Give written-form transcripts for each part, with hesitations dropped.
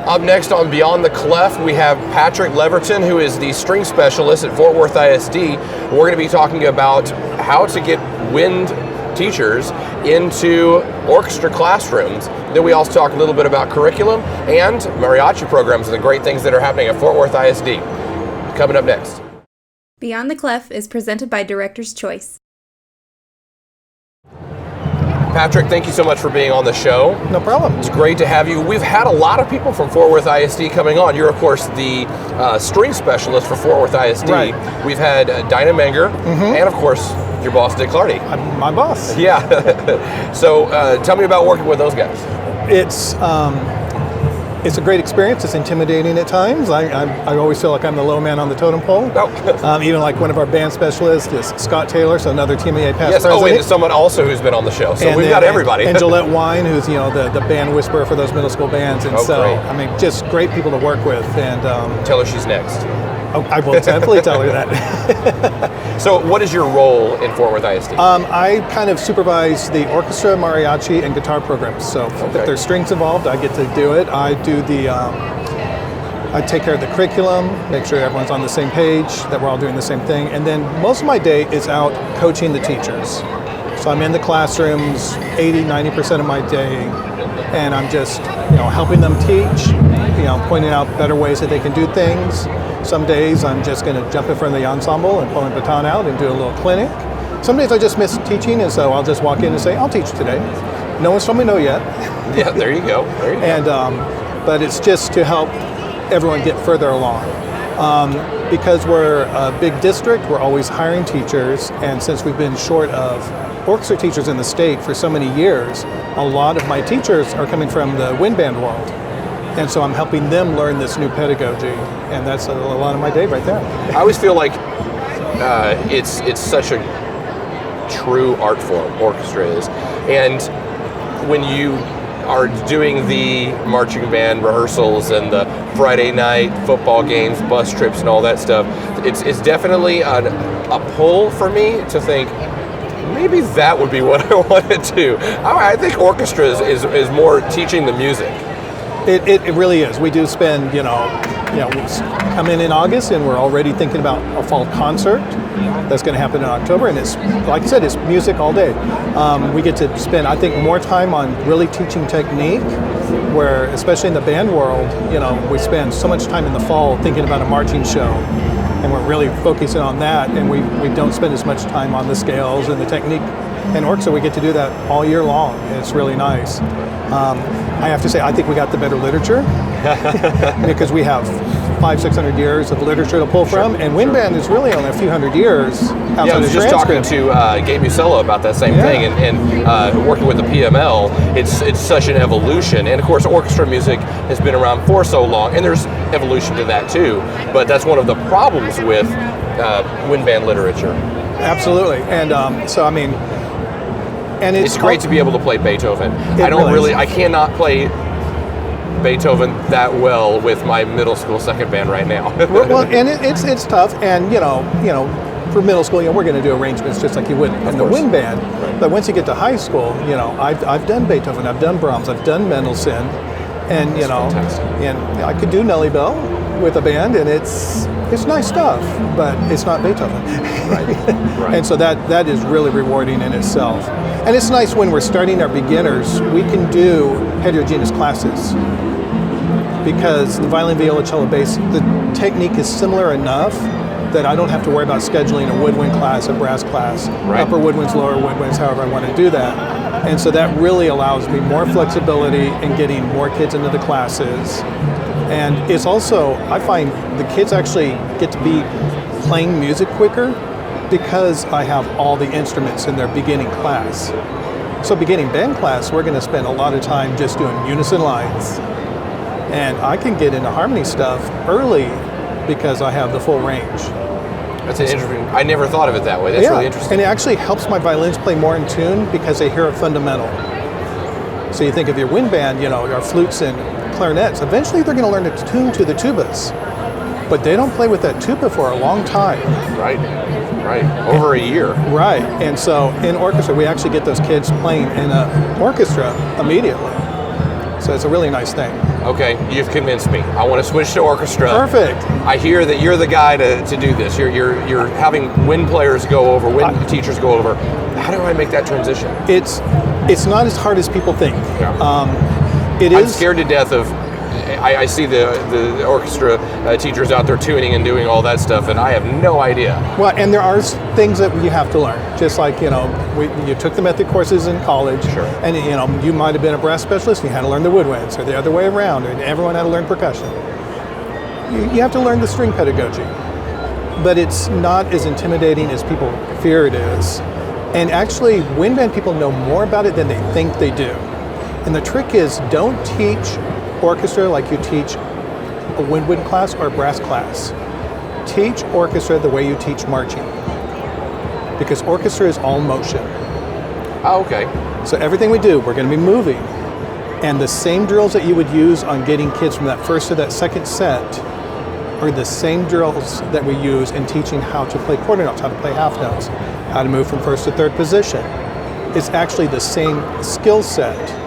Up next on Beyond the Clef, we have Patrick Leaverton, who is the string specialist at Fort Worth ISD. We're going to be talking about how to get wind teachers into orchestra classrooms. Then we also talk a little bit about curriculum and mariachi programs and the great things that are happening at Fort Worth ISD. Coming up next. Beyond the Clef is presented by Director's Choice. Patrick, thank you so much for being on the show. No problem. It's great to have you. We've had a lot of people from Fort Worth ISD coming on. You're, of course, the string specialist for Fort Worth ISD. Right. We've had Dinah Menger, and, of course, your boss, Dick Clardy. I'm my boss. Yeah. So tell me about working with those guys. It's a great experience. It's intimidating at times. I always feel like I'm the low man on the totem pole. Oh. Even like one of our band specialists is Scott Taylor, so another TMA past president. Oh, and someone also who's been on the show. So we've got everybody. And Gillette Wine, who's the band whisperer for those middle school bands. And great. I mean, just great people to work with. And tell her she's next. I will definitely tell her that. So what is your role in Fort Worth ISD? I kind of supervise the orchestra, mariachi, and guitar programs. So if there's strings involved, I get to do it. I do I take care of the curriculum, make sure everyone's on the same page, that we're all doing the same thing. And then most of my day is out coaching the teachers. So I'm in the classrooms 80-90% of my day, and I'm just helping them teach, pointing out better ways that they can do things. Some days I'm just going to jump in front of the ensemble and pull my baton out and do a little clinic. Some days I just miss teaching, and so I'll just walk in and say, I'll teach today. No one's told me no yet. Yeah, there you go. And but it's just to help everyone get further along. Because we're a big district, we're always hiring teachers, and since we've been short of orchestra teachers in the state for so many years, a lot of my teachers are coming from the wind band world. And so I'm helping them learn this new pedagogy, and that's a lot of my day right there. I always feel like it's such a true art form, orchestra is. And when you are doing the marching band rehearsals and the Friday night football games, bus trips and all that stuff, it's definitely a pull for me to think, maybe that would be what I want to do. I think orchestra is more teaching the music. It really is. We do spend, we'll come in August and we're already thinking about a fall concert that's going to happen in October. And it's, like I said, it's music all day. We get to spend, I think, more time on really teaching technique, where, especially in the band world, we spend so much time in the fall thinking about a marching show. And we're really focusing on that. And we don't spend as much time on the scales and the technique. And orchestra, we get to do that all year long. And it's really nice. I have to say, I think we got the better literature because we have 500-600 years of literature to pull from, and wind band is really only a few hundred years outside I was the just transcript. talking to Gabe Musella about that same thing, and working with the PML, it's such an evolution, and of course orchestra music has been around for so long, and there's evolution to that too, but that's one of the problems with wind band literature. Absolutely, and so I mean, and it's great to be able to play Beethoven. I cannot play Beethoven that well with my middle school second band right now. Well, and it's tough, and for middle school, we're going to do arrangements just like you would in the wind band. Right. But once you get to high school, I've done Beethoven, I've done Brahms, I've done Mendelssohn, and and I could do Nellie Bell with a band, and it's nice stuff, but it's not Beethoven. Right. And so that is really rewarding in itself. And it's nice when we're starting our beginners, we can do heterogeneous classes because the violin, viola, cello, bass, the technique is similar enough that I don't have to worry about scheduling a woodwind class, a brass class, upper woodwinds, lower woodwinds, however I want to do that. And so that really allows me more flexibility in getting more kids into the classes. And it's also, I find the kids actually get to be playing music quicker because I have all the instruments in their beginning class. So beginning band class, we're going to spend a lot of time just doing unison lines. And I can get into harmony stuff early because I have the full range. That's interesting. I never thought of it that way. That's really interesting. And it actually helps my violins play more in tune because they hear a fundamental. So you think of your wind band, your flutes and clarinets, eventually they're going to learn to tune to the tubas. But they don't play with that tuba for a long time. Right. Over a year. Right. And so in orchestra, we actually get those kids playing in an orchestra immediately. So it's a really nice thing. Okay, you've convinced me. I want to switch to orchestra. Perfect. I hear that you're the guy to do this. You're having wind players go over, wind teachers go over. How do I make that transition? It's not as hard as people think. Yeah. I'm scared to death of. I see the orchestra teachers out there tuning and doing all that stuff, and I have no idea. Well, and there are things that you have to learn. Just like, you took the method courses in college, Sure. and you might have been a brass specialist and you had to learn the woodwinds, or the other way around, and everyone had to learn percussion. You have to learn the string pedagogy, but it's not as intimidating as people fear it is. And actually, wind band people know more about it than they think they do. And the trick is, don't teach orchestra like you teach a wind class or a brass class. Teach orchestra the way you teach marching, because orchestra is all motion. Oh, okay. So everything we do, we're going to be moving. And the same drills that you would use on getting kids from that first to that second set are the same drills that we use in teaching how to play quarter notes, how to play half notes, how to move from first to third position. It's actually the same skill set.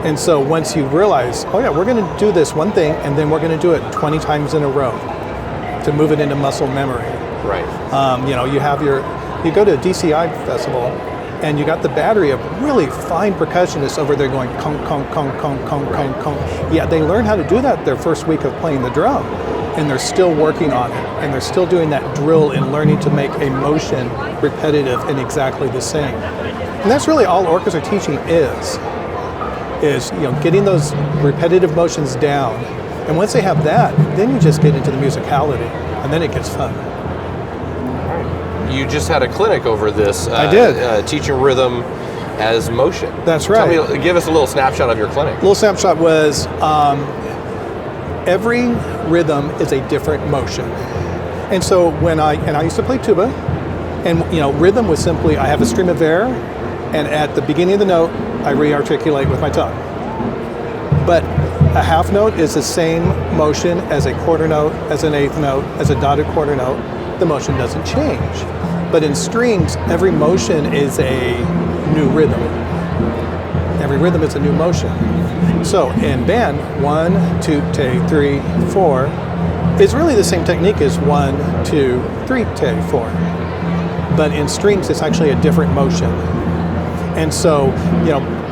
And so once you realize, oh yeah, we're going to do this one thing, and then we're going to do it 20 times in a row to move it into muscle memory. Right. You go to a DCI festival, and you got the battery of really fine percussionists over there going kong, kong, kong, kong, kong, kong, kong. Yeah, they learn how to do that their first week of playing the drum, and they're still working on it, and they're still doing that drill and learning to make a motion repetitive and exactly the same. And that's really all orchestra teaching is getting those repetitive motions down. And once they have that, then you just get into the musicality, and then it gets fun. You just had a clinic over this. I did. Teaching rhythm as motion. That's right. Give us a little snapshot of your clinic. Little snapshot was every rhythm is a different motion. And so I used to play tuba, and rhythm was simply, I have a stream of air, and at the beginning of the note, I re-articulate with my tongue. But a half note is the same motion as a quarter note, as an eighth note, as a dotted quarter note. The motion doesn't change. But in strings, every motion is a new rhythm. Every rhythm is a new motion. So in band, 1, 2, 3, 4 is really the same technique as 1, 2, 3, 4. But in strings, it's actually a different motion. And so,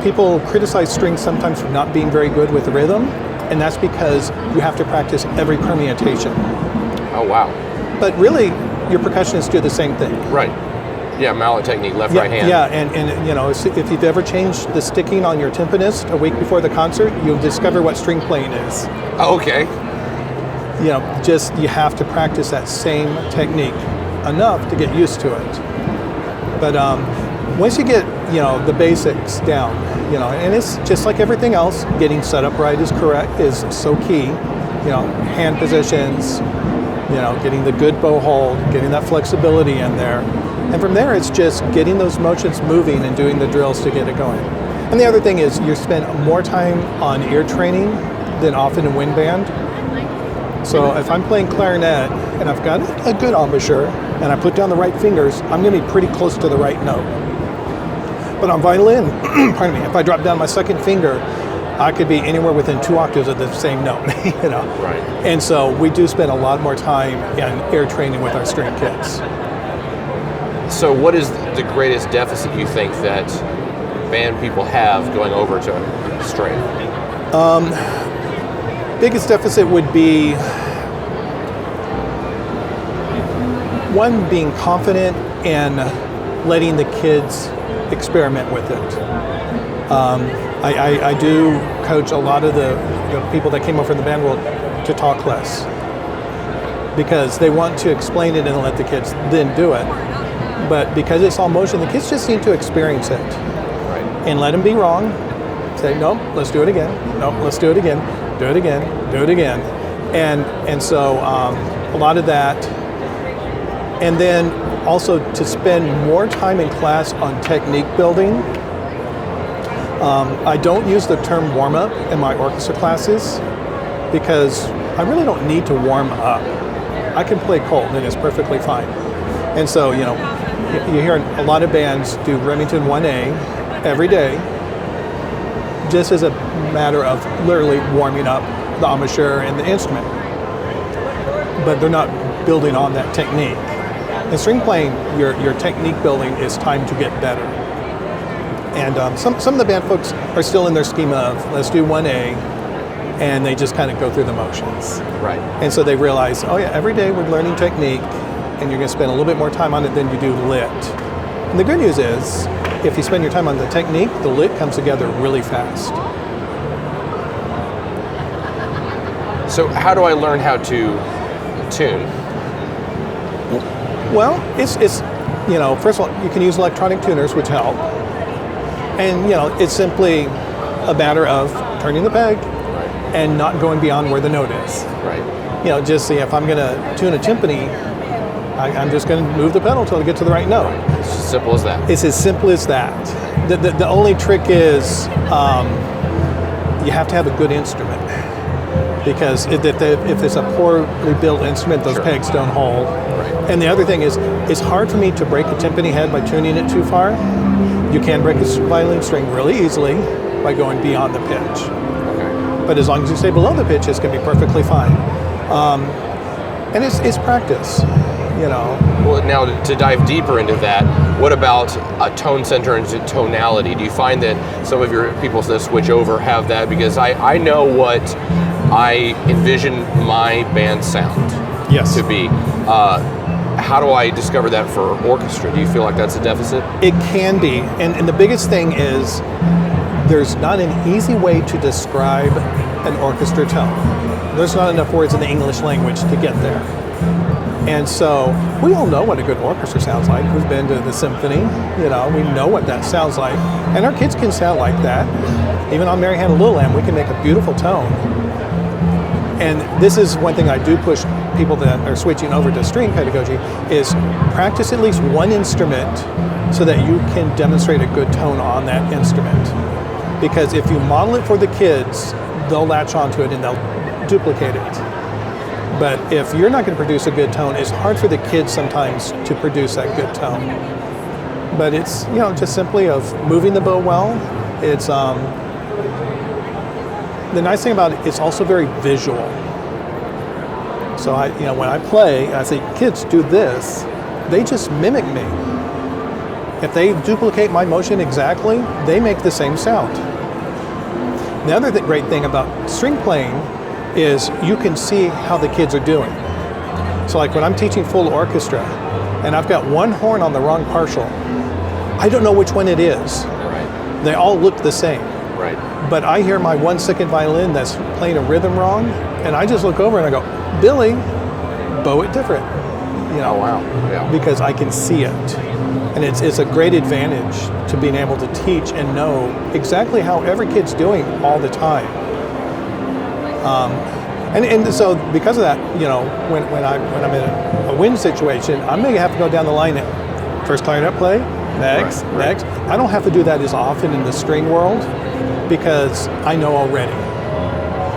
people criticize strings sometimes for not being very good with rhythm, and that's because you have to practice every permutation. Oh, wow. But really, your percussionists do the same thing. Right. Yeah, mallet technique, left, right hand. Yeah, and if you've ever changed the sticking on your timpanist a week before the concert, you'll discover what string playing is. Oh, okay. You have to practice that same technique enough to get used to it. But once you get the basics down, and it's just like everything else, getting set up right is so key. Hand positions, getting the good bow hold, getting that flexibility in there. And from there, it's just getting those motions moving and doing the drills to get it going. And the other thing is you spend more time on ear training than often in wind band. So if I'm playing clarinet and I've got a good embouchure and I put down the right fingers, I'm going to be pretty close to the right note. But on violin, pardon me, if I drop down my second finger, I could be anywhere within 2 octaves of the same note. Right. And so we do spend a lot more time in ear training with our string kids. So what is the greatest deficit you think that band people have going over to string? Biggest deficit would be one, being confident in letting the kids experiment with it. I do coach a lot of the people that came over from the band world to talk less, because they want to explain it and let the kids then do it. But because it's all motion, the kids just need to experience it. Right. And let them be wrong. Say, nope, let's do it again. Nope, let's do it again. Do it again. Do it again. And so a lot of that. And then also to spend more time in class on technique building. I don't use the term warm up in my orchestra classes because I really don't need to warm up. I can play cold and it's perfectly fine. And so, you hear a lot of bands do Remington 1A every day, This is a matter of literally warming up the embouchure and the instrument. But they're not building on that technique. In string playing, your technique building is time to get better. And some of the band folks are still in their schema of, let's do 1A, and they just kind of go through the motions. Right. And so they realize, oh yeah, every day we're learning technique, and you're going to spend a little bit more time on it than you do lit. And the good news is, if you spend your time on the technique, the lit comes together really fast. So how do I learn how to tune? Well, it's first of all, you can use electronic tuners, which help. And, it's simply a matter of turning the peg and not going beyond where the note is. Right. Just see if I'm going to tune a timpani, I'm just going to move the pedal until I get to the right note. It's as simple as that. It's as simple as that. The only trick is you have to have a good instrument. Because if it's a poorly built instrument, those pegs don't hold. Right. And the other thing is, it's hard for me to break a timpani head by tuning it too far. You can break a violin string really easily by going beyond the pitch. Okay. But as long as you stay below the pitch, it's going to be perfectly fine. And it's practice, Well, now to dive deeper into that, what about a tone center and tonality? Do you find that some of your people that switch over have that? Because I know what I envision my band sound Yes. to be. How do I discover that for orchestra? Do you feel like that's a deficit? It can be. And the biggest thing is there's not an easy way to describe an orchestra tone. There's not enough words in the English language to get there. And so we all know what a good orchestra sounds like. We've been to the symphony, we know what that sounds like. And our kids can sound like that. Even on Mary Had a Little Lamb, we can make a beautiful tone. And this is one thing I do push people that are switching over to string pedagogy is practice at least one instrument so that you can demonstrate a good tone on that instrument. Because if you model it for the kids, they'll latch onto it and they'll duplicate it. But if you're not going to produce a good tone, it's hard for the kids sometimes to produce that good tone. But it's, just simply of moving the bow well. It's, the nice thing about it, it's also very visual. So when I play, I say, kids, do this. They just mimic me. If they duplicate my motion exactly, they make the same sound. The other great thing about string playing is you can see how the kids are doing. So like when I'm teaching full orchestra and I've got one horn on the wrong partial, I don't know which one it is. Right. They all look the same. Right. But I hear my 1/2 violin that's playing a rhythm wrong, and I just look over and I go, Billy, bow it different. Oh, wow. Yeah. Because I can see it. And it's a great advantage to being able to teach and know exactly how every kid's doing all the time. And so because of that, when I'm in a wind situation, I may have to go down the line at first clarinet play, next. I don't have to do that as often in the string world because I know already.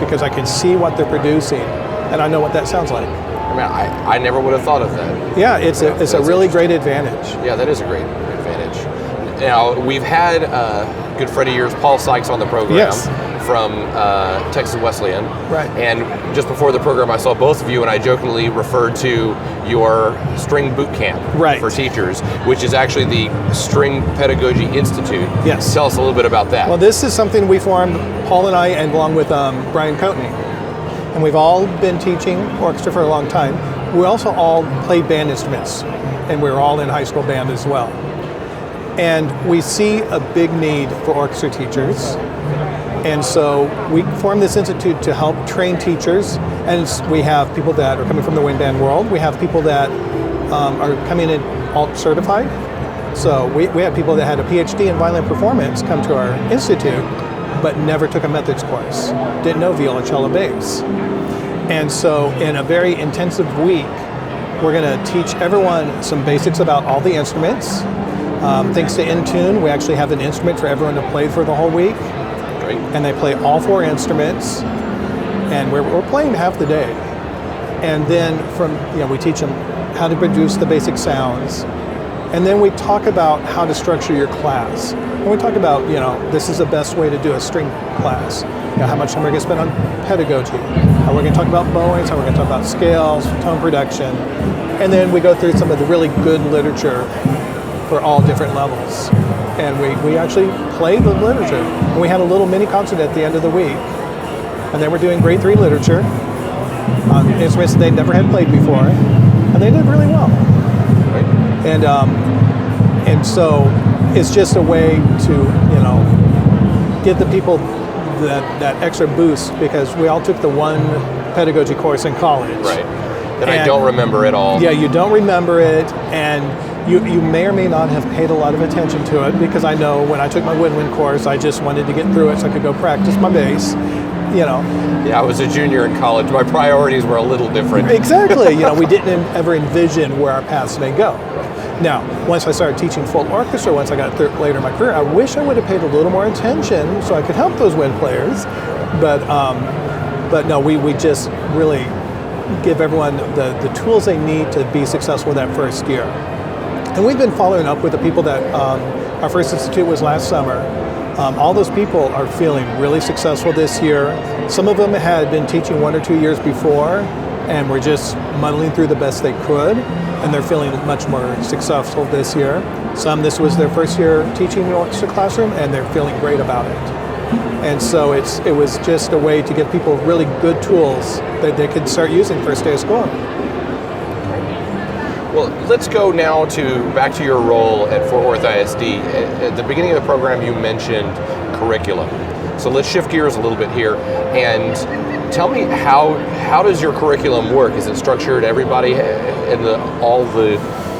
Because I can see what they're producing and I know what that sounds like. I never would have thought of that. Yeah, it's a really great advantage. Yeah, that is a great advantage. Now, we've had a good friend of yours, Paul Sykes, on the program. Yes. From Texas Wesleyan. Right. And just before the program, I saw both of you, and I jokingly referred to your string boot camp for teachers, which is actually the String Pedagogy Institute. Yes. Tell us a little bit about that. Well, this is something we formed, Paul and I, and along with Brian Coatney. And we've all been teaching orchestra for a long time. We also all played band instruments, and we're all in high school band as well. And we see a big need for orchestra teachers. And so we formed this institute to help train teachers, and we have people that are coming from the wind band world. We have people that are coming in alt certified. So we have people that had a PhD in violin performance come to our institute, but never took a methods course, didn't know violoncello bass. And so in a very intensive week, we're going to teach everyone some basics about all the instruments. Thanks to Intune, we actually have an instrument for everyone to play for the whole week. And they play all 4 instruments, and we're playing half the day. And then we teach them how to produce the basic sounds, And then we talk about how to structure your class. And we talk about, this is the best way to do a string class. How much time we're going to spend on pedagogy, how we're going to talk about bowings, how we're going to talk about scales, tone production. And then we go through some of the really good literature for all different levels. And we actually play the literature. And we had a little mini concert at the end of the week. And then we're doing grade 3 literature on instruments that they never had played before. And they did really well. And so it's just a way to, give the people that extra boost, because we all took the one pedagogy course in college. Right. And I don't remember it all. Yeah, you don't remember it, and you may or may not have paid a lot of attention to it, because I know when I took my woodwind course, I just wanted to get through it so I could go practice my bass. Yeah, I was a junior in college. My priorities were a little different. Exactly. We didn't ever envision where our paths may go. Now, once I started teaching full orchestra, once I got later in my career, I wish I would have paid a little more attention so I could help those wind players. But no, we just really give everyone the tools they need to be successful that first year. And we've been following up with the people that our first institute was last summer. All those people are feeling really successful this year. Some of them had been teaching 1 or 2 years before and were just muddling through the best they could, and they're feeling much more successful this year. Some, this was their first year teaching in the orchestra classroom, and they're feeling great about it. And so it was just a way to give people really good tools that they could start using first day of school. Well, let's go now back to your role at Fort Worth ISD. At the beginning of the program, you mentioned curriculum. So let's shift gears a little bit here and tell me how does your curriculum work? Is it structured? Everybody and all the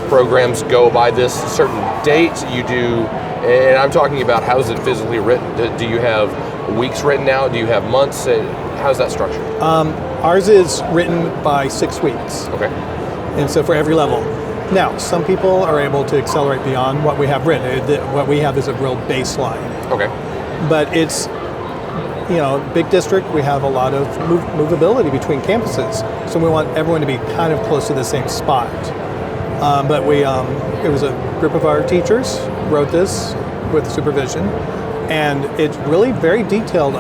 programs go by this certain date? You do, and I'm talking about how is it physically written? Do you have weeks written out? Do you have months? How's that structured? Ours is written by 6 weeks. Okay. And so for every level. Now, some people are able to accelerate beyond what we have written. What we have is a real baseline. Okay. But it's, big district, we have a lot of movability between campuses. So we want everyone to be kind of close to the same spot. But it was a group of our teachers wrote this with supervision. And it's really very detailed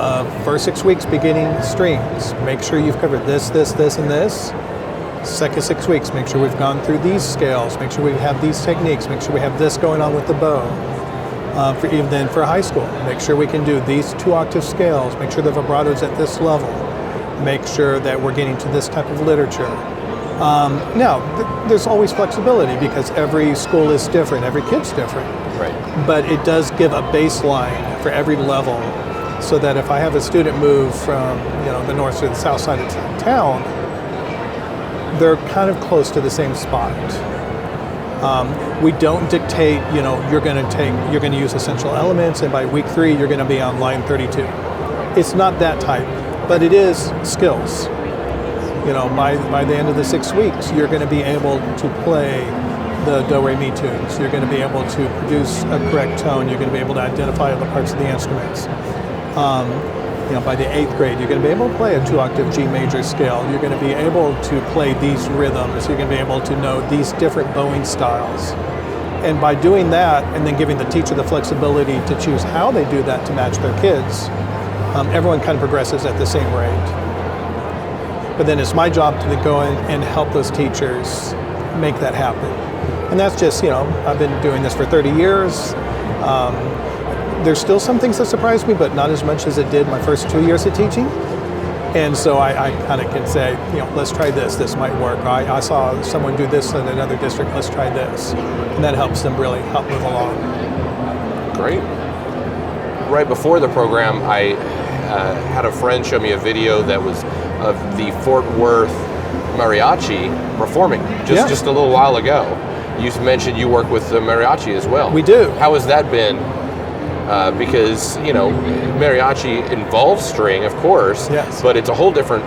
first 6 weeks beginning strings. Make sure you've covered this, and this. Second 6 weeks, make sure we've gone through these scales, make sure we have these techniques, make sure we have this going on with the bow. For high school, make sure we can do these 2-octave scales, make sure the vibrato's at this level, make sure that we're getting to this type of literature. Now, there's always flexibility because every school is different, every kid's different. Right. But it does give a baseline for every level, so that if I have a student move from the north to the south side of town, they're kind of close to the same spot. We don't dictate, you're going to use essential elements, and by week 3 you're going to be on line 32. It's not that type, but it is skills. By the end of the 6 weeks, you're going to be able to play the do, re, mi tunes. You're going to be able to produce a correct tone. You're going to be able to identify other parts of the instruments. By the 8th grade, you're going to be able to play a 2-octave G major scale. You're going to be able to play these rhythms. You're going to be able to know these different bowing styles. And by doing that, and then giving the teacher the flexibility to choose how they do that to match their kids, everyone kind of progresses at the same rate. But then it's my job to go in and help those teachers make that happen. And that's just, I've been doing this for 30 years. There's still some things that surprise me, but not as much as it did my first 2 years of teaching. And so I kind of can say, let's try this. This might work. I saw someone do this in another district. Let's try this. And that helps them really help move along. Great. Right before the program, I had a friend show me a video that was of the Fort Worth Mariachi performing just a little while ago. You mentioned you work with the Mariachi as well. We do. How has that been? Because, Mariachi involves string, of course, yes, but it's a whole different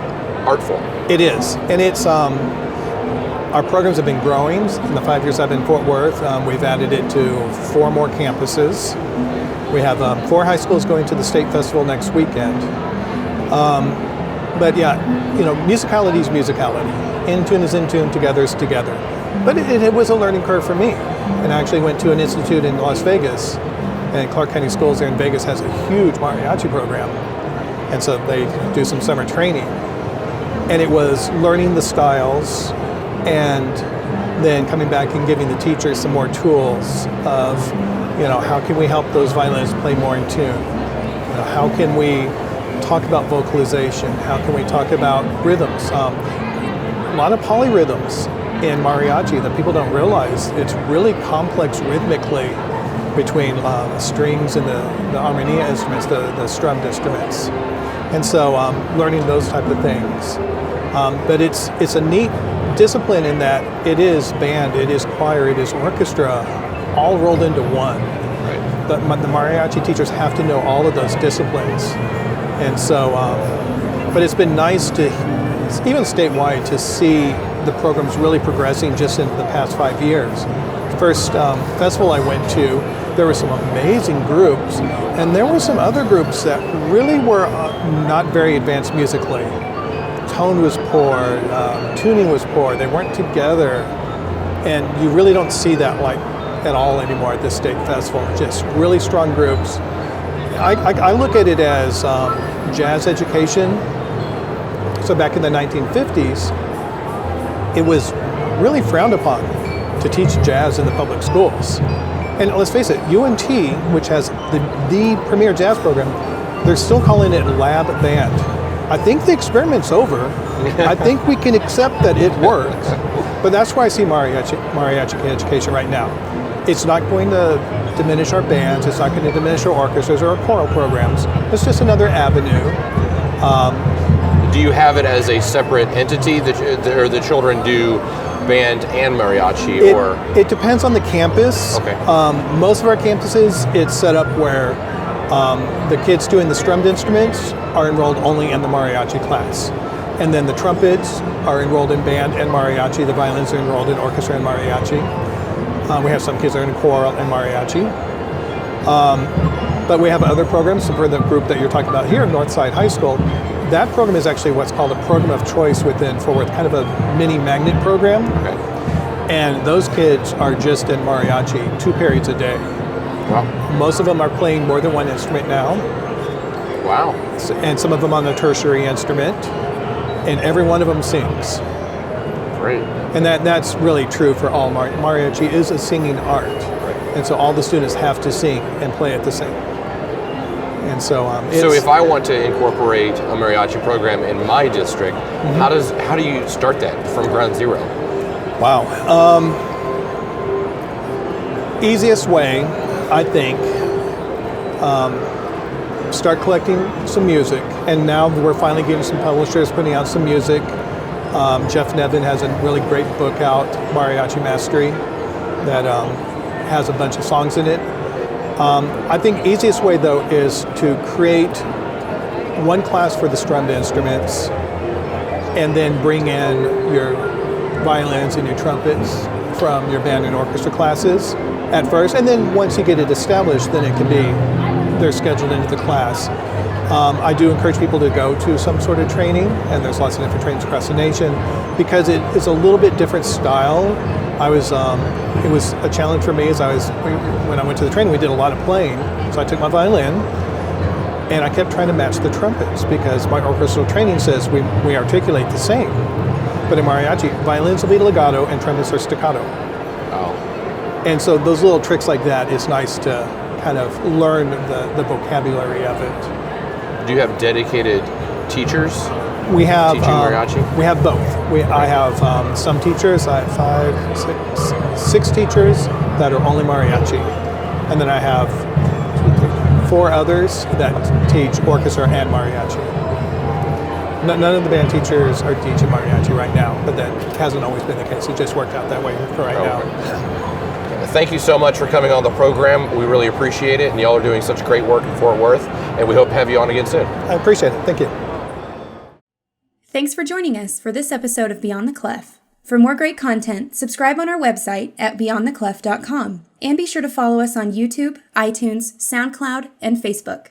art form. It is. And it's, our programs have been growing. In the 5 years I've been in Fort Worth, we've added it to 4 more campuses. We have 4 high schools going to the state festival next weekend. But yeah, musicality is musicality. In tune is in tune, together is together. But it was a learning curve for me. And I actually went to an institute in Las Vegas, and Clark County Schools there in Vegas has a huge mariachi program. And so they do some summer training. And it was learning the styles and then coming back and giving the teachers some more tools of, how can we help those violinists play more in tune? How can we talk about vocalization? How can we talk about rhythms? A lot of polyrhythms in mariachi that people don't realize. It's really complex rhythmically between strings and the armonia instruments, the strummed instruments. And so learning those type of things. But it's a neat discipline in that it is band, it is choir, it is orchestra, all rolled into one. Right. But the mariachi teachers have to know all of those disciplines. And so, but it's been nice to, even statewide, to see the programs really progressing just in the past 5 years. First festival I went to, there were some amazing groups, and there were some other groups that really were not very advanced musically. Tone was poor, tuning was poor, they weren't together, and you really don't see that at all anymore at this state festival. Just really strong groups. I look at it as jazz education. So back in the 1950s, it was really frowned upon to teach jazz in the public schools. And let's face it, UNT, which has the premier jazz program, they're still calling it lab band. I think the experiment's over. I think we can accept that it works. But that's why I see mariachi education right now. It's not going to diminish our bands. It's not going to diminish our orchestras or our choral programs. It's just another avenue. Do you have it as a separate entity or the children do band and mariachi? It depends on the campus. Okay. Most of our campuses, it's set up where the kids doing the strummed instruments are enrolled only in the mariachi class. And then the trumpets are enrolled in band and mariachi. The violins are enrolled in orchestra and mariachi. We have some kids that are in choral and mariachi. But we have other programs. So for the group that you're talking about here, Northside High School, that program is actually what's called a program of choice within Fort Worth, kind of a mini magnet program. Okay. And those kids are just in mariachi 2 periods a day. Wow. Most of them are playing more than one instrument now. Wow. And some of them on a tertiary instrument. And every one of them sings. Great. And that's really true for all mariachi is a singing art. Right. And so all the students have to sing and play at the same. And so so if I want to incorporate a mariachi program in my district, how do you start that from ground zero? Wow. Easiest way, I think, start collecting some music. And now we're finally getting some publishers putting out some music. Jeff Nevin has a really great book out, Mariachi Mastery, that has a bunch of songs in it. I think easiest way though is to create one class for the strummed instruments and then bring in your violins and your trumpets from your band and orchestra classes at first, and then once you get it established, then it can be, they're scheduled into the class. I do encourage people to go to some sort of training, and there's lots of different trainings across the nation, because it is a little bit different style. It was a challenge for me when I went to the training, we did a lot of playing. So I took my violin and I kept trying to match the trumpets because my orchestral training says we articulate the same. But in mariachi, violins will be legato and trumpets are staccato. Oh. And so those little tricks like that, it's nice to kind of learn the vocabulary of it. Do you have dedicated teachers? We have teaching mariachi? We have both. I have some teachers. I have six teachers that are only mariachi, and then I have 4 others that teach orchestra and mariachi. None of the band teachers are teaching mariachi right now, but that hasn't always been the case. It just worked out that way for right now. Thank you so much for coming on the program. We really appreciate it, and y'all are doing such great work in Fort Worth, and we hope to have you on again soon. I appreciate it. Thank you. Thanks for joining us for this episode of Beyond the Clef. For more great content, subscribe on our website at beyondtheclef.com, and be sure to follow us on YouTube, iTunes, SoundCloud, and Facebook.